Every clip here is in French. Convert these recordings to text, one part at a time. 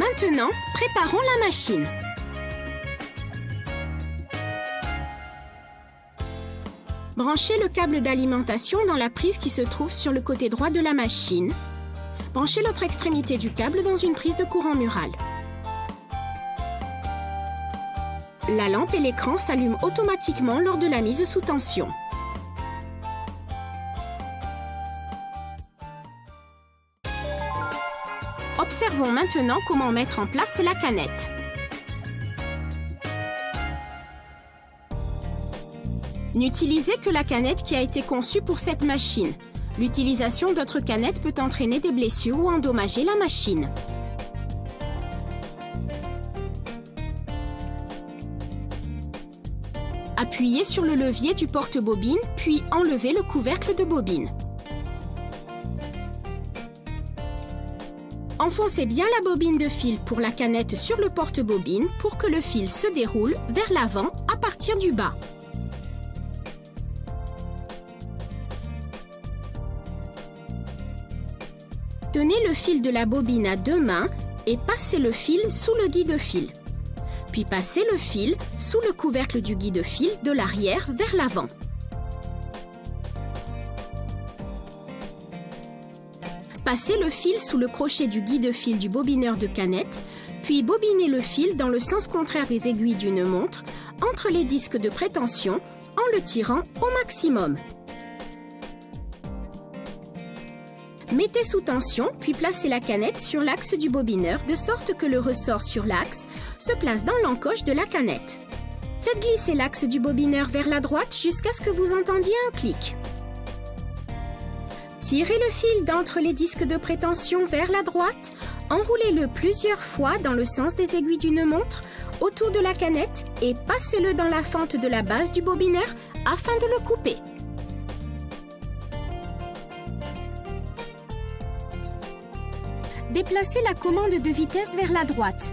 Maintenant, préparons la machine. Branchez le câble d'alimentation dans la prise qui se trouve sur le côté droit de la machine. Branchez l'autre extrémité du câble dans une prise de courant mural. La lampe et l'écran s'allument automatiquement lors de la mise sous tension. Observons maintenant comment mettre en place la canette. N'utilisez que la canette qui a été conçue pour cette machine. L'utilisation d'autres canettes peut entraîner des blessures ou endommager la machine. Appuyez sur le levier du porte-bobine, puis enlevez le couvercle de bobine. Enfoncez bien la bobine de fil pour la canette sur le porte-bobine pour que le fil se déroule vers l'avant à partir du bas. Tenez le fil de la bobine à deux mains et passez le fil sous le guide-fil. Puis passez le fil sous le couvercle du guide-fil de l'arrière vers l'avant. Passez le fil sous le crochet du guide-fil du bobineur de canette, puis bobinez le fil dans le sens contraire des aiguilles d'une montre, entre les disques de prétention, en le tirant au maximum. Mettez sous tension, puis placez la canette sur l'axe du bobineur de sorte que le ressort sur l'axe se place dans l'encoche de la canette. Faites glisser l'axe du bobineur vers la droite jusqu'à ce que vous entendiez un clic. Tirez le fil d'entre les disques de prétention vers la droite, enroulez-le plusieurs fois dans le sens des aiguilles d'une montre autour de la canette et passez-le dans la fente de la base du bobineur afin de le couper. Déplacez la commande de vitesse vers la droite.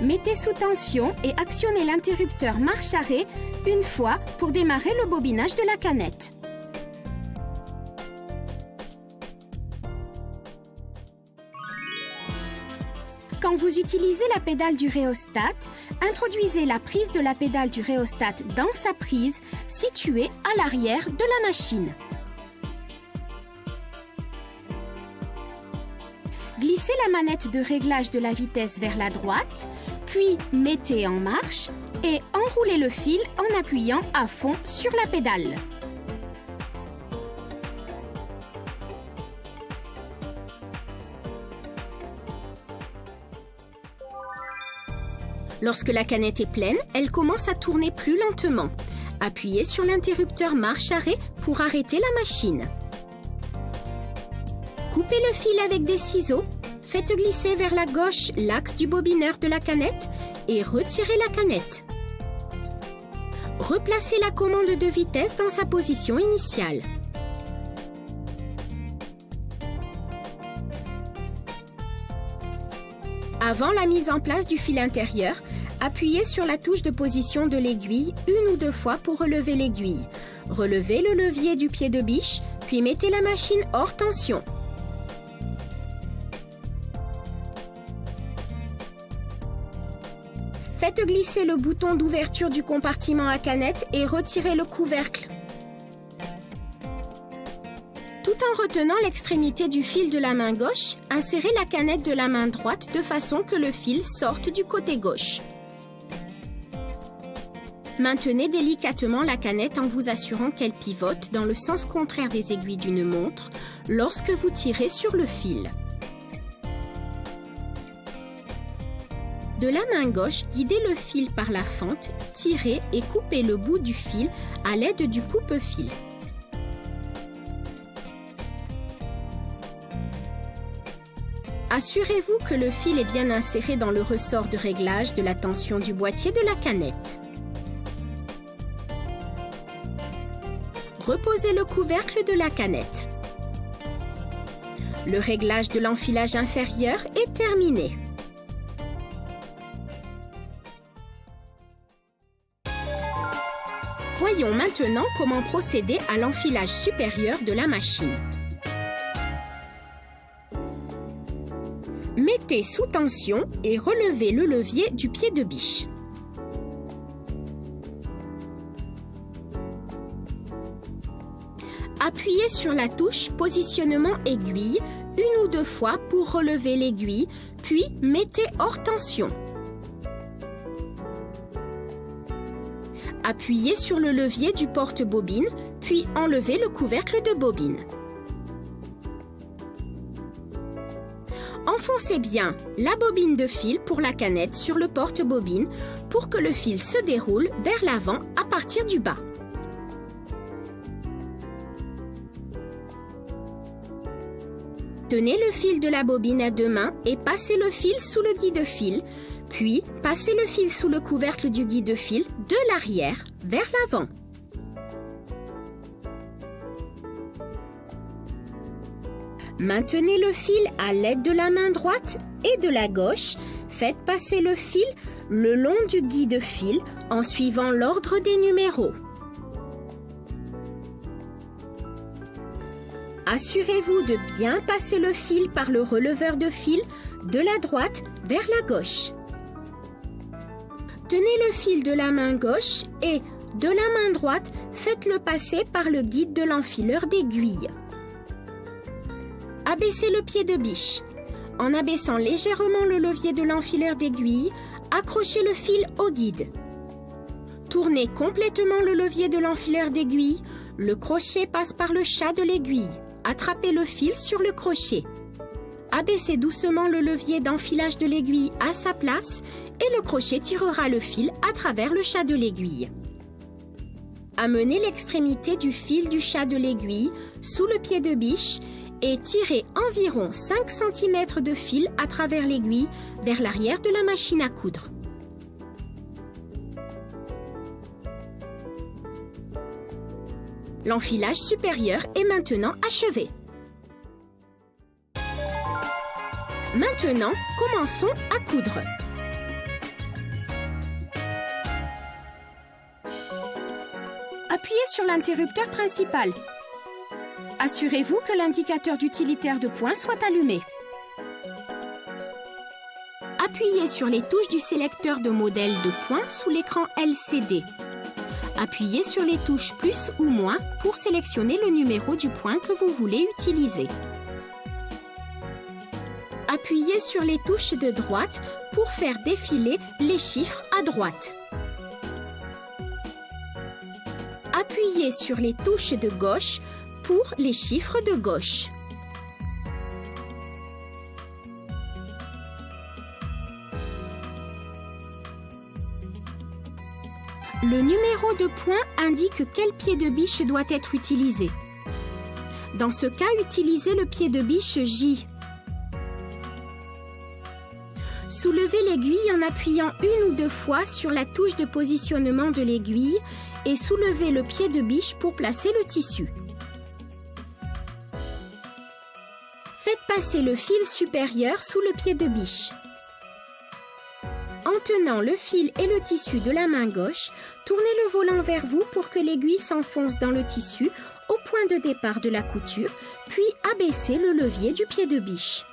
Mettez sous tension et actionnez l'interrupteur marche-arrêt une fois pour démarrer le bobinage de la canette. Quand vous utilisez la pédale du rhéostat, introduisez la prise de la pédale du rhéostat dans sa prise située à l'arrière de la machine. Glissez la manette de réglage de la vitesse vers la droite, puis mettez en marche et enroulez le fil en appuyant à fond sur la pédale. Lorsque la canette est pleine, elle commence à tourner plus lentement. Appuyez sur l'interrupteur marche-arrêt pour arrêter la machine. Coupez le fil avec des ciseaux, faites glisser vers la gauche l'axe du bobineur de la canette et retirez la canette. Replacez la commande de vitesse dans sa position initiale. Avant la mise en place du fil intérieur, appuyez sur la touche de position de l'aiguille une ou deux fois pour relever l'aiguille. Relevez le levier du pied de biche, puis mettez la machine hors tension. Faites glisser le bouton d'ouverture du compartiment à canette et retirez le couvercle. Tout en retenant l'extrémité du fil de la main gauche, insérez la canette de la main droite de façon que le fil sorte du côté gauche. Maintenez délicatement la canette en vous assurant qu'elle pivote dans le sens contraire des aiguilles d'une montre lorsque vous tirez sur le fil. De la main gauche, guidez le fil par la fente, tirez et coupez le bout du fil à l'aide du coupe-fil. Assurez-vous que le fil est bien inséré dans le ressort de réglage de la tension du boîtier de la canette. Reposez le couvercle de la canette. Le réglage de l'enfilage inférieur est terminé. Voyons maintenant comment procéder à l'enfilage supérieur de la machine. Mettez sous tension et relevez le levier du pied de biche. Appuyez sur la touche positionnement aiguille une ou deux fois pour relever l'aiguille, puis mettez hors tension. Appuyez sur le levier du porte-bobine, puis enlevez le couvercle de bobine. Enfoncez bien la bobine de fil pour la canette sur le porte-bobine pour que le fil se déroule vers l'avant à partir du bas. Tenez le fil de la bobine à deux mains et passez le fil sous le guide-fil, puis passez le fil sous le couvercle du guide-fil de l'arrière vers l'avant. Maintenez le fil à l'aide de la main droite et de la gauche. Faites passer le fil le long du guide-fil en suivant l'ordre des numéros. Assurez-vous de bien passer le fil par le releveur de fil de la droite vers la gauche. Tenez le fil de la main gauche et de la main droite, faites-le passer par le guide de l'enfileur d'aiguille. Abaissez le pied de biche. En abaissant légèrement le levier de l'enfileur d'aiguille, accrochez le fil au guide. Tournez complètement le levier de l'enfileur d'aiguille. Le crochet passe par le chat de l'aiguille. Attrapez le fil sur le crochet. Abaissez doucement le levier d'enfilage de l'aiguille à sa place et le crochet tirera le fil à travers le chat de l'aiguille. Amenez l'extrémité du fil du chat de l'aiguille sous le pied de biche et tirez environ 5 cm de fil à travers l'aiguille vers l'arrière de la machine à coudre. L'enfilage supérieur est maintenant achevé. Maintenant, commençons à coudre. Appuyez sur l'interrupteur principal. Assurez-vous que l'indicateur d'utilitaire de point soit allumé. Appuyez sur les touches du sélecteur de modèle de point sous l'écran LCD. Appuyez sur les touches plus ou moins pour sélectionner le numéro du point que vous voulez utiliser. Appuyez sur les touches de droite pour faire défiler les chiffres à droite. Appuyez sur les touches de gauche pour les chiffres de gauche. Le numéro de point indique quel pied de biche doit être utilisé. Dans ce cas, utilisez le pied de biche J. Soulevez l'aiguille en appuyant une ou deux fois sur la touche de positionnement de l'aiguille et soulevez le pied de biche pour placer le tissu. Faites passer le fil supérieur sous le pied de biche. En tenant le fil et le tissu de la main gauche, tournez le volant vers vous pour que l'aiguille s'enfonce dans le tissu au point de départ de la couture, puis abaissez le levier du pied de biche.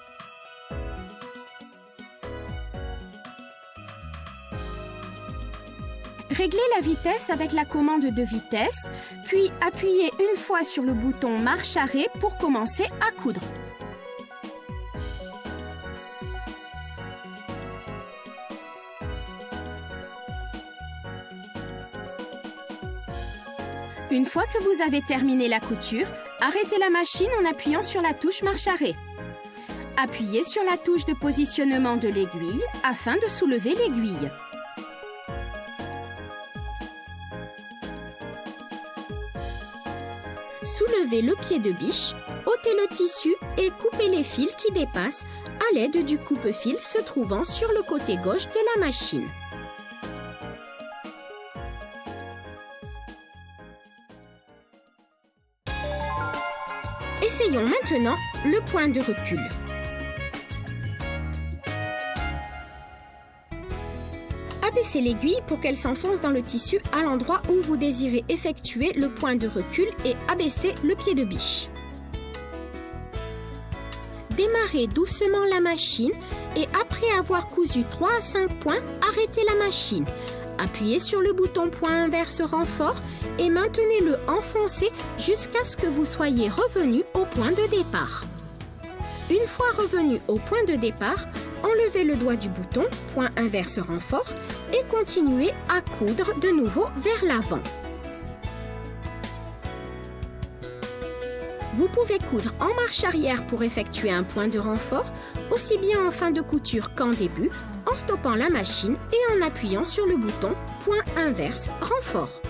Réglez la vitesse avec la commande de vitesse, puis appuyez une fois sur le bouton marche-arrêt pour commencer à coudre. Une fois que vous avez terminé la couture, arrêtez la machine en appuyant sur la touche marche-arrêt. Appuyez sur la touche de positionnement de l'aiguille afin de soulever l'aiguille. Soulevez le pied de biche, ôtez le tissu et coupez les fils qui dépassent à l'aide du coupe-fil se trouvant sur le côté gauche de la machine. Essayons maintenant le point de recul. Abaissez l'aiguille pour qu'elle s'enfonce dans le tissu à l'endroit où vous désirez effectuer le point de recul et abaissez le pied de biche. Démarrez doucement la machine et après avoir cousu 3 à 5 points, arrêtez la machine. Appuyez sur le bouton point inverse renfort et maintenez-le enfoncé jusqu'à ce que vous soyez revenu au point de départ. Une fois revenu au point de départ, enlevez le doigt du bouton point inverse renfort et continuez à coudre de nouveau vers l'avant. Vous pouvez coudre en marche arrière pour effectuer un point de renfort, aussi bien en fin de couture qu'en début, en stoppant la machine et en appuyant sur le bouton point inverse renfort.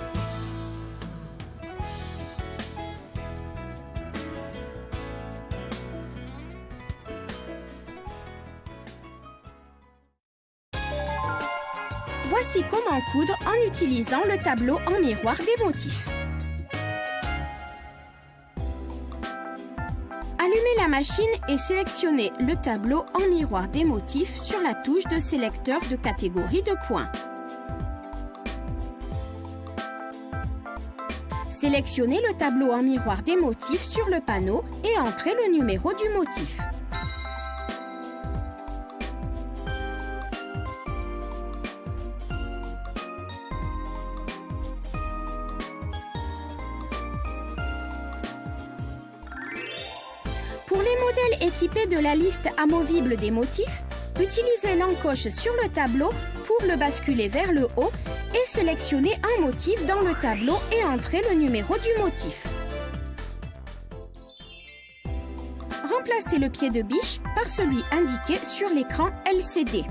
Voici comment coudre en utilisant le tableau en miroir des motifs. Allumez la machine et sélectionnez le tableau en miroir des motifs sur la touche de sélecteur de catégorie de points. Sélectionnez le tableau en miroir des motifs sur le panneau et entrez le numéro du motif. Pour les modèles équipés de la liste amovible des motifs, utilisez l'encoche sur le tableau pour le basculer vers le haut et sélectionnez un motif dans le tableau et entrez le numéro du motif. Remplacez le pied de biche par celui indiqué sur l'écran LCD.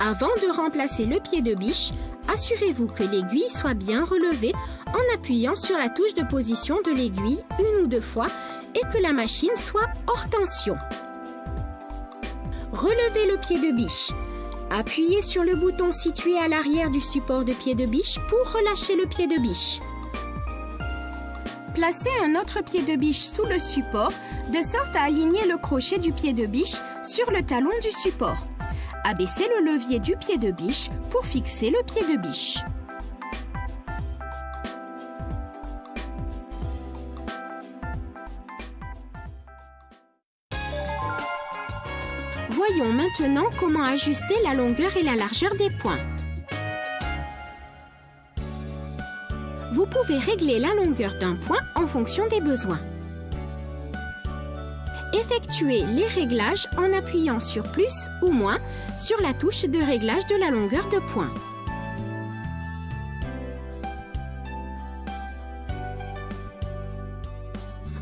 Avant de remplacer le pied de biche, assurez-vous que l'aiguille soit bien relevée en appuyant sur la touche de position de l'aiguille une ou deux fois et que la machine soit hors tension. Relevez le pied de biche. Appuyez sur le bouton situé à l'arrière du support de pied de biche pour relâcher le pied de biche. Placez un autre pied de biche sous le support de sorte à aligner le crochet du pied de biche sur le talon du support. Abaissez le levier du pied de biche pour fixer le pied de biche. Voyons maintenant comment ajuster la longueur et la largeur des points. Vous pouvez régler la longueur d'un point en fonction des besoins. Effectuez les réglages en appuyant sur plus ou moins sur la touche de réglage de la longueur de point.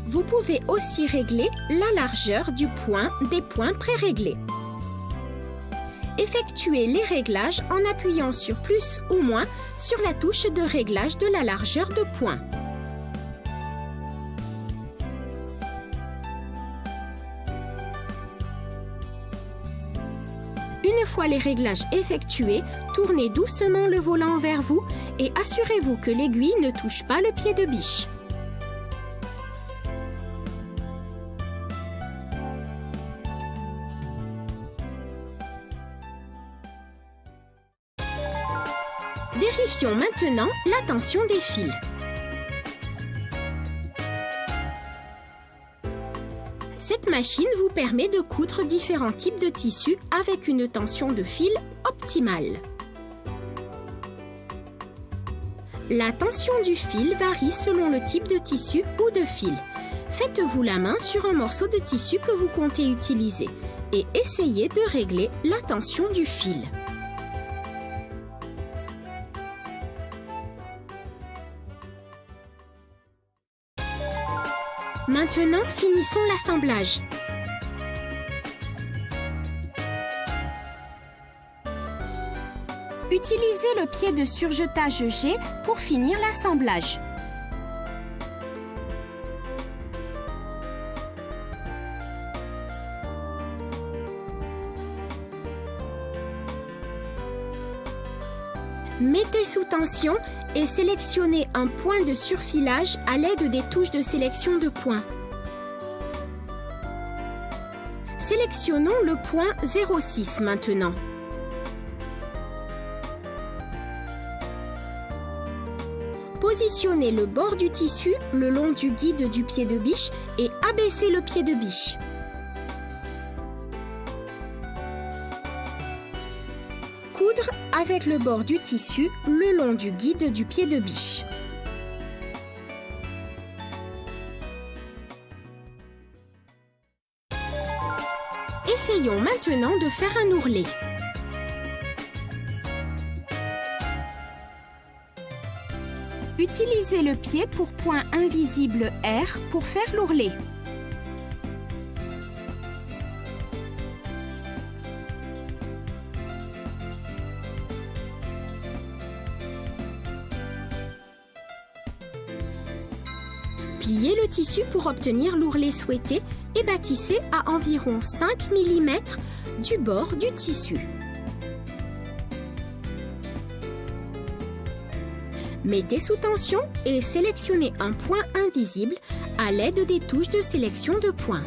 Vous pouvez aussi régler la largeur du point des points pré-réglés. Effectuez les réglages en appuyant sur plus ou moins sur la touche de réglage de la largeur de point. Une fois les réglages effectués, tournez doucement le volant vers vous et assurez-vous que l'aiguille ne touche pas le pied de biche. Vérifions maintenant la tension des fils. Cette machine vous permet de coudre différents types de tissus avec une tension de fil optimale. La tension du fil varie selon le type de tissu ou de fil. Faites-vous la main sur un morceau de tissu que vous comptez utiliser et essayez de régler la tension du fil. Maintenant, finissons l'assemblage. Utilisez le pied de surjetage G pour finir l'assemblage. Mettez sous tension et sélectionnez un point de surfilage à l'aide des touches de sélection de points. Sélectionnons le point 0,6 maintenant. Positionnez le bord du tissu le long du guide du pied de biche et abaissez le pied de biche. Coudre avec le bord du tissu le long du guide du pied de biche. Essayons maintenant de faire un ourlet. Utilisez le pied pour point invisible R pour faire l'ourlet. Pliez le tissu pour obtenir l'ourlet souhaité et bâtissez à environ 5 mm du bord du tissu. Mettez sous tension et sélectionnez un point invisible à l'aide des touches de sélection de points.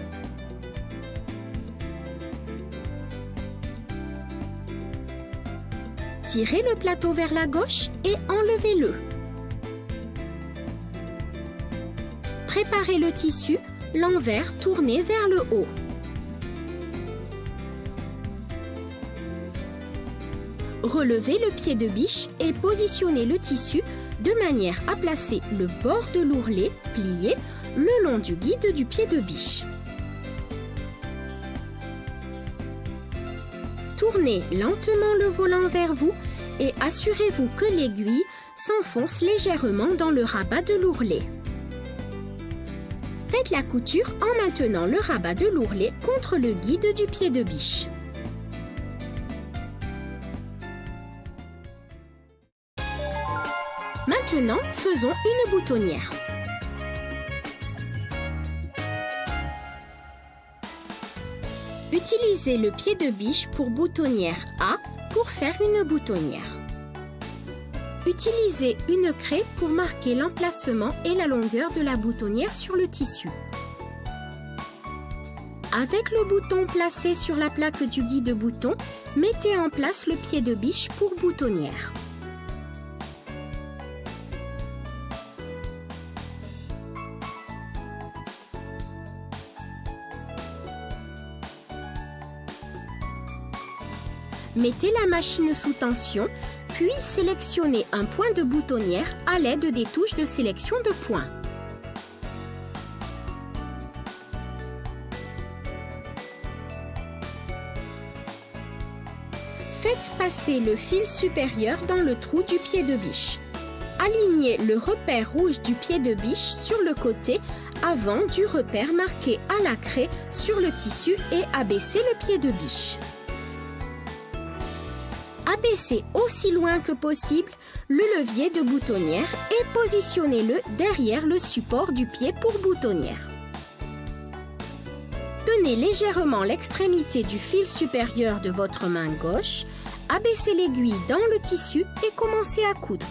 Tirez le plateau vers la gauche et enlevez-le. Préparez le tissu, l'envers tourné vers le haut. Relevez le pied de biche et positionnez le tissu de manière à placer le bord de l'ourlet plié le long du guide du pied de biche. Tournez lentement le volant vers vous et assurez-vous que l'aiguille s'enfonce légèrement dans le rabat de l'ourlet. Faites la couture en maintenant le rabat de l'ourlet contre le guide du pied de biche. Maintenant, faisons une boutonnière. Utilisez le pied de biche pour boutonnière A pour faire une boutonnière. Utilisez une craie pour marquer l'emplacement et la longueur de la boutonnière sur le tissu. Avec le bouton placé sur la plaque du guide bouton, mettez en place le pied de biche pour boutonnière. Mettez la machine sous tension, puis sélectionnez un point de boutonnière à l'aide des touches de sélection de points. Faites passer le fil supérieur dans le trou du pied de biche. Alignez le repère rouge du pied de biche sur le côté avant du repère marqué à la craie sur le tissu et abaissez le pied de biche. Abaissez aussi loin que possible le levier de boutonnière et positionnez-le derrière le support du pied pour boutonnière. Tenez légèrement l'extrémité du fil supérieur de votre main gauche, abaissez l'aiguille dans le tissu et commencez à coudre.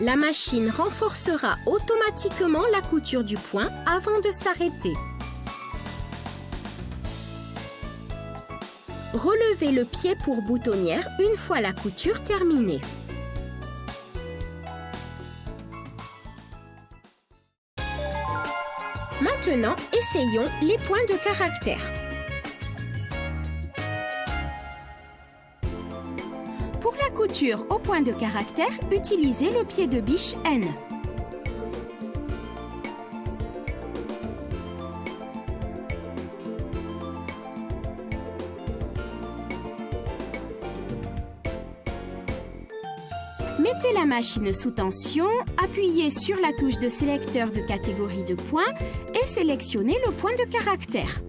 La machine renforcera automatiquement la couture du point avant de s'arrêter. Relevez le pied pour boutonnière une fois la couture terminée. Maintenant, essayons les points de caractère. Pour la couture au point de caractère, utilisez le pied de biche N. Mettez la machine sous tension, appuyez sur la touche de sélecteur de catégorie de points et sélectionnez le point de caractère.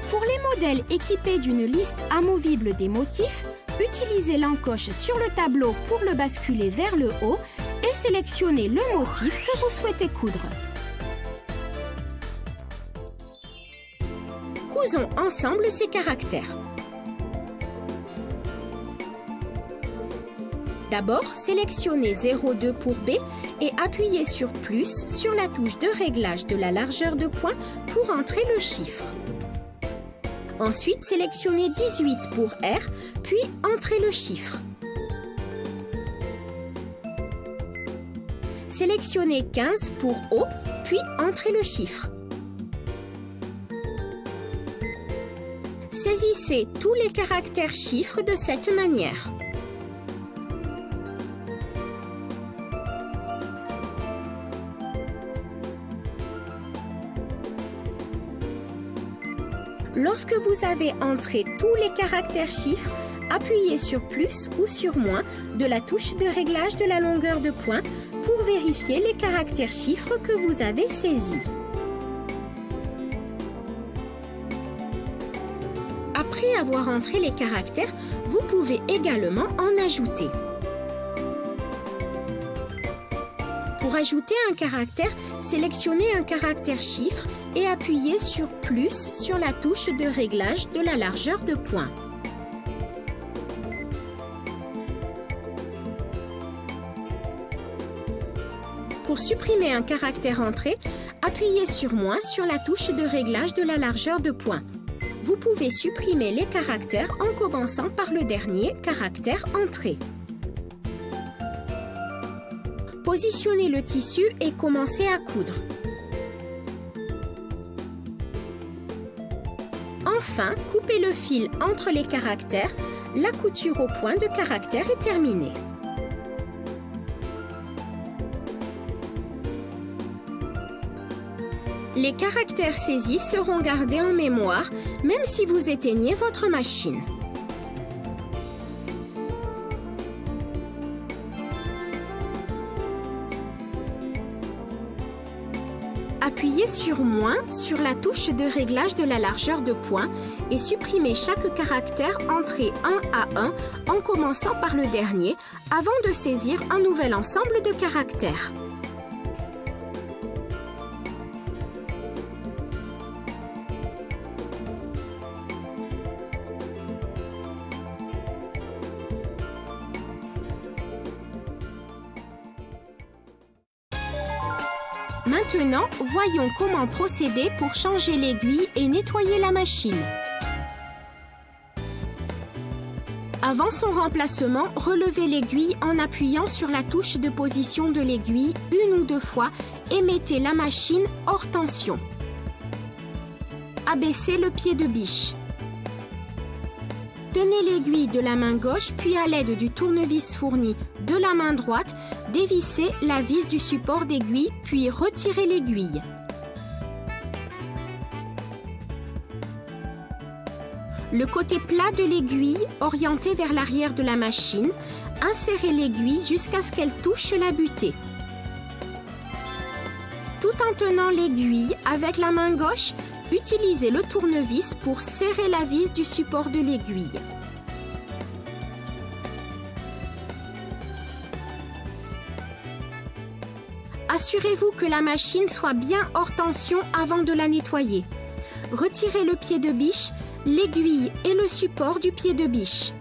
Pour les modèles équipés d'une liste amovible des motifs, utilisez l'encoche sur le tableau pour le basculer vers le haut et sélectionnez le motif que vous souhaitez coudre. Cousons ensemble ces caractères. D'abord, sélectionnez 0,2 pour B et appuyez sur plus sur la touche de réglage de la largeur de point pour entrer le chiffre. Ensuite, sélectionnez 18 pour R, puis entrez le chiffre. Sélectionnez 15 pour haut, puis entrez le chiffre. Saisissez tous les caractères chiffres de cette manière. Lorsque vous avez entré tous les caractères chiffres, appuyez sur plus ou sur moins de la touche de réglage de la longueur de poing pour vérifier les caractères chiffres que vous avez saisis. Après avoir entré les caractères, vous pouvez également en ajouter. Pour ajouter un caractère, sélectionnez un caractère chiffre et appuyez sur plus sur la touche de réglage de la largeur de poing. Pour supprimer un caractère entré, appuyez sur moins sur la touche de réglage de la largeur de poing. Vous pouvez supprimer les caractères en commençant par le dernier caractère entré. Positionnez le tissu et commencez à coudre. Enfin, coupez le fil entre les caractères. La couture au point de caractère est terminée. Les caractères saisis seront gardés en mémoire, même si vous éteignez votre machine. Appuyez sur moins sur la touche de réglage de la largeur de poing et supprimez chaque caractère entré un à un en commençant par le dernier avant de saisir un nouvel ensemble de caractères. Maintenant, voyons comment procéder pour changer l'aiguille et nettoyer la machine. Avant son remplacement, relevez l'aiguille en appuyant sur la touche de position de l'aiguille une ou deux fois et mettez la machine hors tension. Abaissez le pied de biche. Tenez l'aiguille de la main gauche puis à l'aide du tournevis fourni de la main droite, dévissez la vis du support d'aiguille puis retirez l'aiguille. Le côté plat de l'aiguille orienté vers l'arrière de la machine, insérez l'aiguille jusqu'à ce qu'elle touche la butée. Tout en tenant l'aiguille avec la main gauche, utilisez le tournevis pour serrer la vis du support de l'aiguille. Assurez-vous que la machine soit bien hors tension avant de la nettoyer. Retirez le pied de biche, l'aiguille et le support du pied de biche.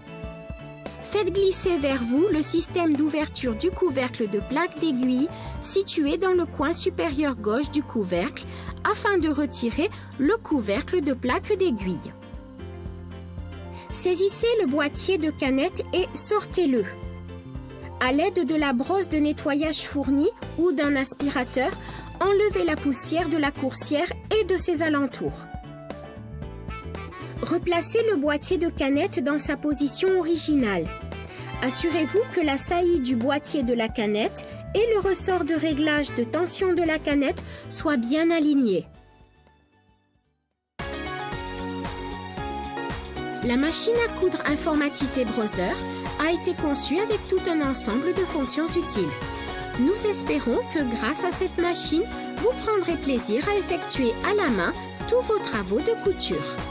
Faites glisser vers vous le système d'ouverture du couvercle de plaque d'aiguille situé dans le coin supérieur gauche du couvercle afin de retirer le couvercle de plaque d'aiguille. Saisissez le boîtier de canette et sortez-le. À l'aide de la brosse de nettoyage fournie ou d'un aspirateur, enlevez la poussière de la coursière et de ses alentours. Replacez le boîtier de canette dans sa position originale. Assurez-vous que la saillie du boîtier de la canette et le ressort de réglage de tension de la canette soient bien alignés. La machine à coudre informatisée Brother a été conçue avec tout un ensemble de fonctions utiles. Nous espérons que grâce à cette machine, vous prendrez plaisir à effectuer à la main tous vos travaux de couture.